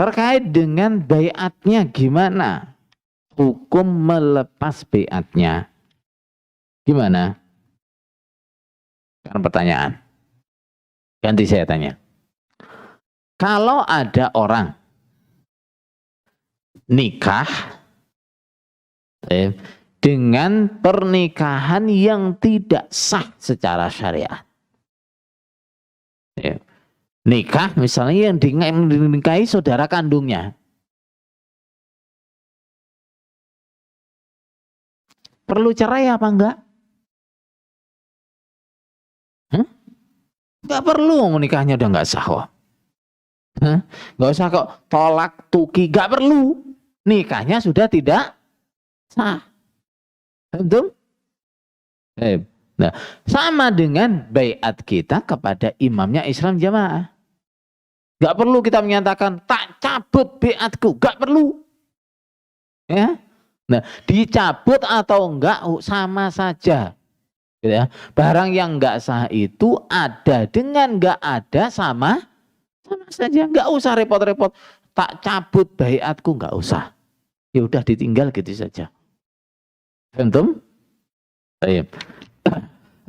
Terkait dengan baiatnya gimana? Hukum melepas baiatnya gimana? Kan pertanyaan. Ganti saya tanya. Kalau ada orang nikah dengan pernikahan yang tidak sah secara syariat. Nikah misalnya yang dinikahi saudara kandungnya. Perlu cerai apa enggak? Enggak perlu, nikahnya udah enggak sah kok. Enggak usah kok tolak tuki, enggak perlu. Nikahnya sudah tidak sah. Betul? Nah, sama dengan baiat kita kepada imamnya Islam Jamaah. Gak perlu kita menyatakan tak cabut baiatku, gak perlu. Ya. Nah, dicabut atau enggak sama saja. Gitu ya. Barang yang enggak sah itu ada dengan enggak ada sama saja. Enggak usah repot-repot. Tak cabut baiatku, enggak usah. Ya udah ditinggal gitu saja. Paham? Baik.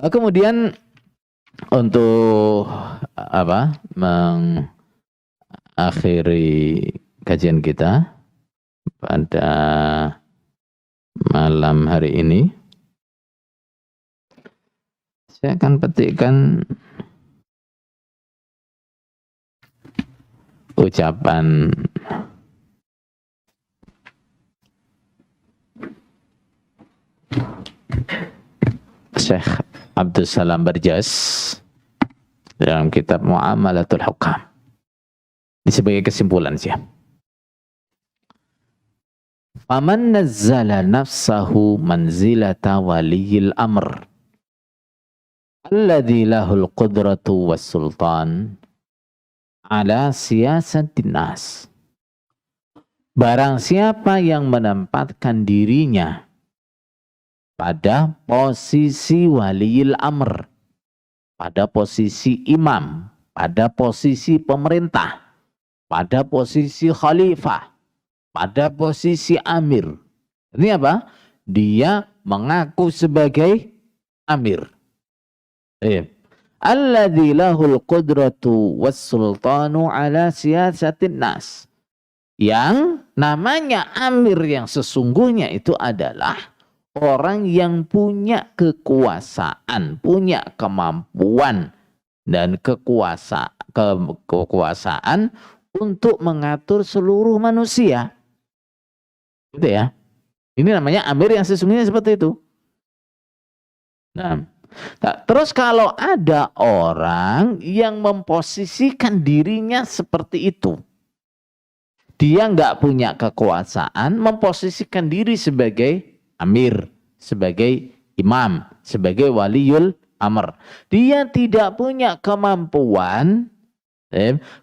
Kemudian untuk apa? Mengakhiri kajian kita pada malam hari ini, saya akan petikkan ucapan Syekh Abdul Salam Barjas dalam kitab Muamalatul Hukam. Ini sebagai kesimpulan sih. Faman nazzala nafsahu manzilata waliyil amr alladhi lahul qudratu was sultan ala siyasatin nas. Barang siapa yang menempatkan dirinya pada posisi waliyil amr, pada posisi imam, pada posisi pemerintah, pada posisi khalifah, pada posisi amir. Ini apa? Dia mengaku sebagai amir. Alladzi lahul qudratu was sultanu ala siyasatin nas. Yang namanya amir yang sesungguhnya itu adalah orang yang punya kekuasaan, punya kemampuan dan kekuasaan untuk mengatur seluruh manusia. Gitu ya. Ini namanya amir yang sesungguhnya seperti itu. Nah, terus kalau ada orang yang memposisikan dirinya seperti itu, dia nggak punya kekuasaan, memposisikan diri sebagai amir, sebagai imam, sebagai waliul amr. Dia tidak punya kemampuan,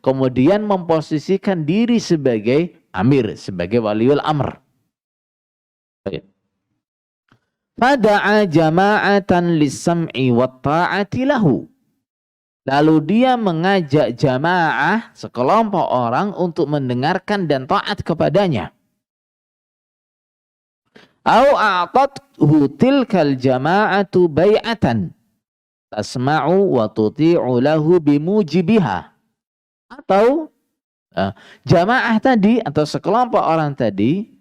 kemudian memposisikan diri sebagai amir, sebagai waliul amr. Fada'a jama'atan lis-sam'i wat ta'ati lahu. Lalu dia mengajak jamaah, sekelompok orang untuk mendengarkan dan taat kepadanya. Au a'tathu tilkal jama'atu bai'atan tasma'u wa tuti'u lahu bimujibiha. Atau jamaah tadi atau sekelompok orang tadi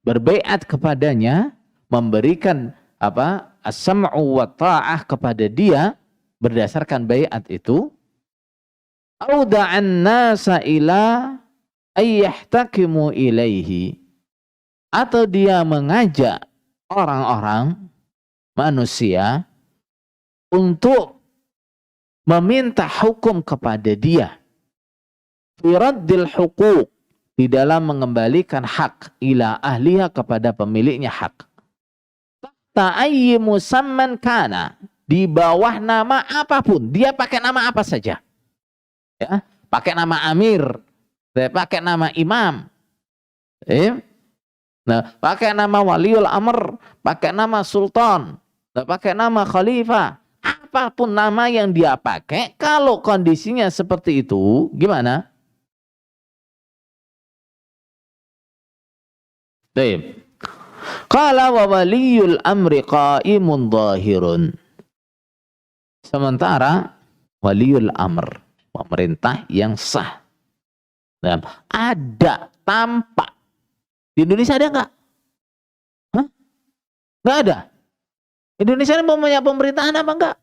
berbaiat kepadanya, memberikan apa? As-sam'u wa ta'ah kepada dia berdasarkan baiat itu. Auda'an nasa ila ayyahtakimu ilaihi. Atau dia mengajak orang-orang manusia untuk meminta hukum kepada dia. Firaddil huquq, di dalam mengembalikan hak ila ahliha kepada pemiliknya hak. Ta'ayyi musamman kana, di bawah nama apapun, dia pakai nama apa saja. Ya, pakai nama amir, pakai nama imam. Nah, pakai nama waliul amr, pakai nama sultan, pakai nama khalifah. Apapun nama yang dia pakai, kalau kondisinya seperti itu, gimana? Baik. Qala wa waliyul amri qaimun zahirun. Sementara waliyul amr, pemerintah yang sah. Nah, ada, tampak. Di Indonesia ada enggak? Hah? Enggak ada. Indonesia ini punya pemerintahan apa enggak?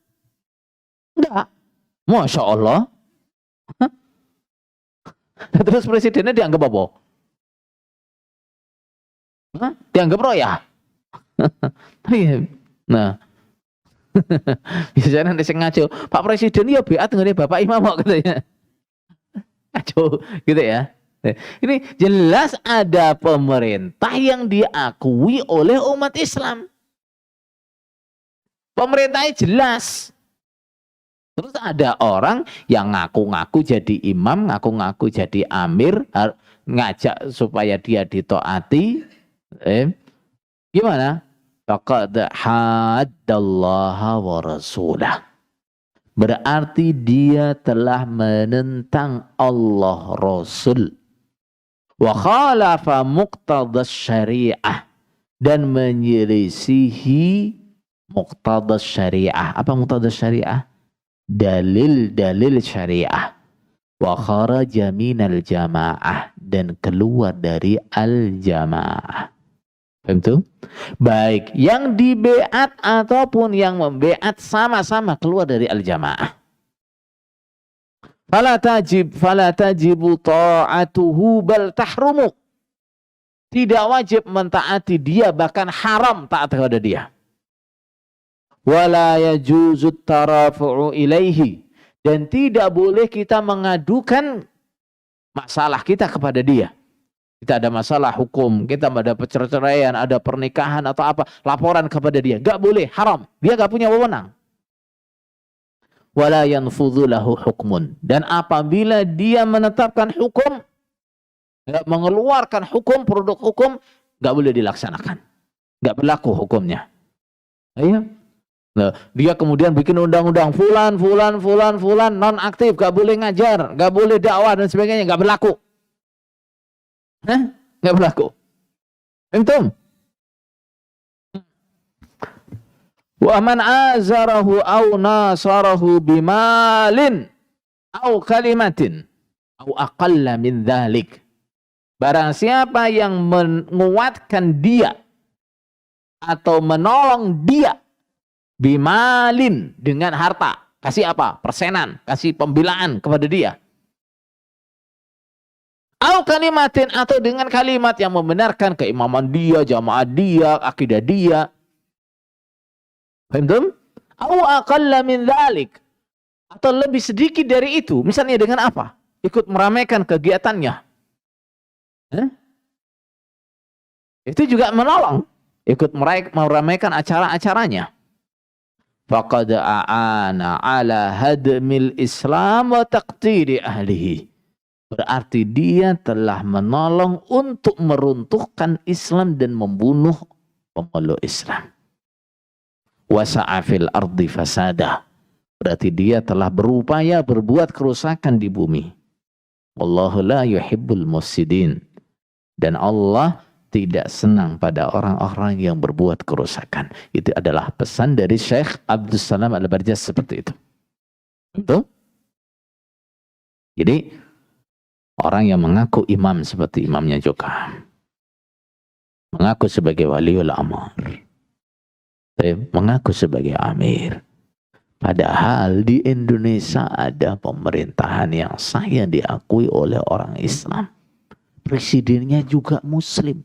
Enggak. Masya Allah. Hah? Terus presidennya dianggap apa? Hah? Dianggap roya. Nah, biasanya nanti saya ngaco, Pak Presiden ya beat dengan Bapak Imam katanya. Ngaco gitu ya. Ini jelas ada pemerintah yang diakui oleh umat Islam. Pemerintahnya jelas. Terus ada orang yang ngaku-ngaku jadi imam, ngaku-ngaku jadi amir, ngajak supaya dia ditaati. Gimana? Faqad haddallaha wa rasulah. Berarti dia telah menentang Allah Rasul. Wa khalafa muqtadas syariah. Dan menyelisihi muqtadas syariah. Apa muqtadas syariah? Dalil-dalil syariah. Wa kharaja minal jamaah. Dan keluar dari al-jamaah. Paham tuh? Baik yang dibeat ataupun yang membeat sama-sama keluar dari al-jamaah. Fala tajibu ta'atuhu bal tahrumu. Tidak wajib mentaati dia, bahkan haram taat kepada dia. Wala yajuzu tarafu'u ilaihi. Dan tidak boleh kita mengadukan masalah kita kepada dia. Kita ada masalah hukum, kita ada perceraian, ada pernikahan atau apa, laporan kepada dia. Gak boleh, haram. Dia gak punya wewenang. Wala yanfudhu lahu hukmun. Dan apabila dia menetapkan hukum, mengeluarkan hukum, produk hukum, gak boleh dilaksanakan. Gak berlaku hukumnya. Ayo. Nah, dia kemudian bikin undang-undang fulan non-aktif, gak boleh ngajar, gak boleh dakwah dan sebagainya, gak berlaku. Nggak berlaku. Entum. Wa man azarahu au nasarahu bimalin au kalimatin au aqalla min dzalik. Barang siapa yang menguatkan dia atau menolong dia bimalin dengan harta, kasih apa? Persenan, kasih pembelaan kepada dia. Au kalimatin atau dengan kalimat yang membenarkan keimaman dia, jamaah dia, akidah dia. Paham? Au aqalla min dzalik. Atau lebih sedikit dari itu. Misalnya dengan apa? Ikut meramaikan kegiatannya. Itu juga menolong. Ikut meramaikan acara-acaranya. Faqad a'ana ala hadmil Islam wa taqtiri ahlihi. Berarti dia telah menolong untuk meruntuhkan Islam dan membunuh pemeluk Islam. Wasa'a fil ardi fasada. Berarti dia telah berupaya berbuat kerusakan di bumi. Wallahu la yuhibbul mufsidin. Dan Allah tidak senang pada orang-orang yang berbuat kerusakan. Itu adalah pesan dari Syekh Abdus Salam Al-Barjas seperti itu. Betul? Jadi orang yang mengaku imam seperti imamnya juga. Mengaku sebagai waliul amr. Mengaku sebagai amir. Padahal di Indonesia ada pemerintahan yang sah yang diakui oleh orang Islam. Presidennya juga muslim.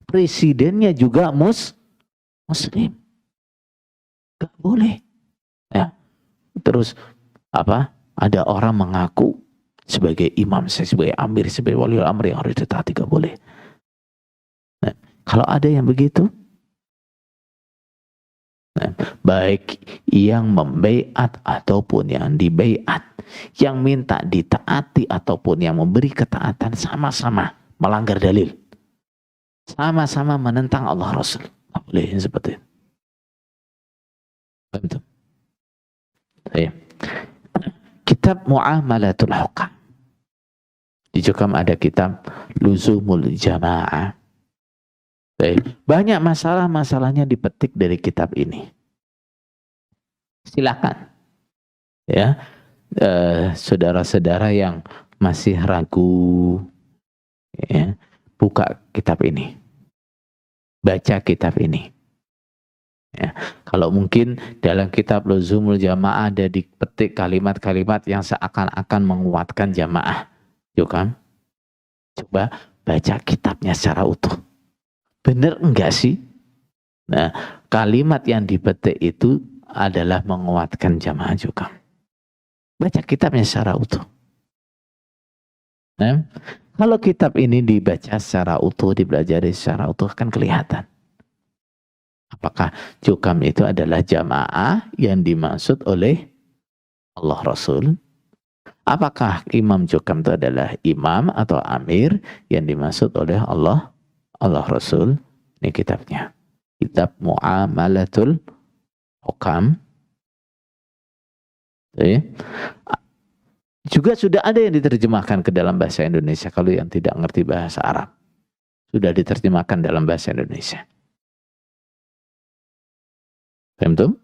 Presidennya juga muslim. Gak boleh. Ya. Terus apa? Ada orang mengaku sebagai imam, saya sebagai amir, sebagai waliul amr yang harus ditaati, gak boleh. Nah, kalau ada yang begitu, nah, baik yang membaiat ataupun yang dibaiat, yang minta ditaati ataupun yang memberi ketaatan, sama-sama melanggar dalil, sama-sama menentang Allah Rasul. Gak boleh seperti itu. Betul. Kitab Muamalatul Hukam. Di Jukam ada kitab Luzumul Jamaah. Banyak masalah-masalahnya dipetik dari kitab ini. Silakan. Ya, saudara-saudara yang masih ragu, ya, buka kitab ini. Baca kitab ini. Ya, kalau mungkin dalam kitab Luzumul Jamaah ada dipetik kalimat-kalimat yang seakan-akan menguatkan jamaah. Jukam, coba baca kitabnya secara utuh. Benar enggak sih? Nah, kalimat yang dipetik itu adalah menguatkan jamaah Jukam. Baca kitabnya secara utuh. Nah, kalau kitab ini dibaca secara utuh, dipelajari secara utuh, kan kelihatan. Apakah Jukam itu adalah jamaah yang dimaksud oleh Allah Rasul? Apakah Imam Jukam itu adalah imam atau amir yang dimaksud oleh Allah Rasul? Ini kitabnya. Kitab Mu'amalatul Hukam. Juga sudah ada yang diterjemahkan ke dalam bahasa Indonesia. Kalau yang tidak ngerti bahasa Arab, sudah diterjemahkan dalam bahasa Indonesia. Paham tuh?